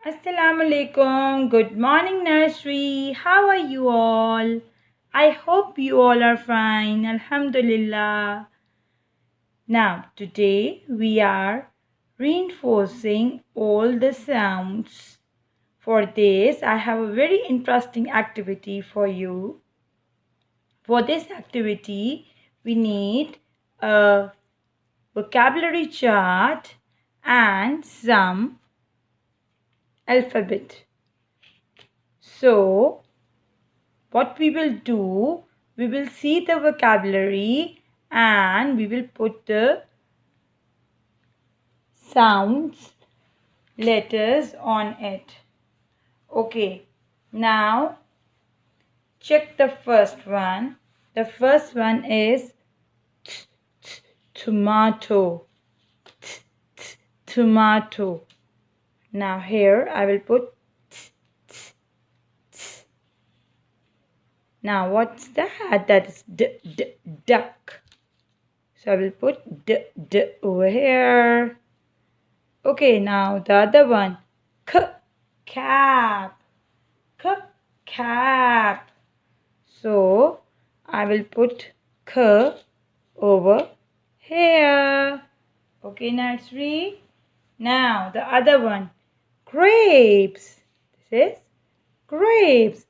Assalamu alaikum. Good morning, nursery. How are you all? I hope you all are fine. Alhamdulillah. Now, today we are reinforcing all the sounds. For this, I have a very interesting activity for you. For this activity, we need a vocabulary chart and some alphabet. So, what we will do, we will see the vocabulary and we will put the sounds, letters on it. Okay, now check the first one. The first one is tomato. Tomato. Now here I will put. Now what's that? That is duck. So I will put d over here. Okay, now the other one. Cap. Cap. So I will put k over here. Okay, nursery. Now the other one. Grapes. This is grapes.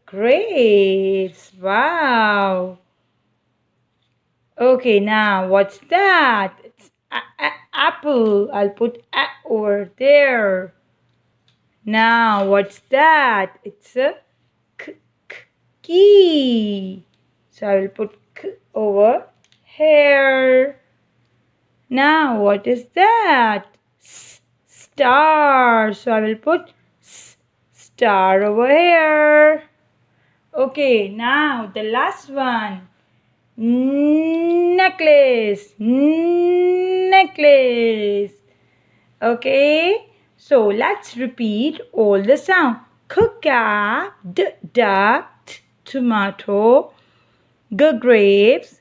Grapes. Wow. Okay, now what's that? It's apple. I'll put a over there. Now what's that? It's a key. So I will put k over here. Now what is that? Star. So I will put star over here. Okay, now the last one. Necklace. Necklace. Okay, so let's repeat all the sound. Cat, duck, tomato, grapes,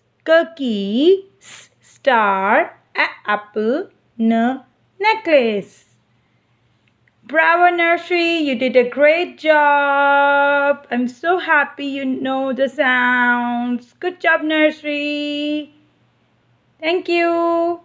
key, star, apple, necklace. Bravo, nursery, you did a great job. I'm so happy you know the sounds. Good job, nursery. Thank you.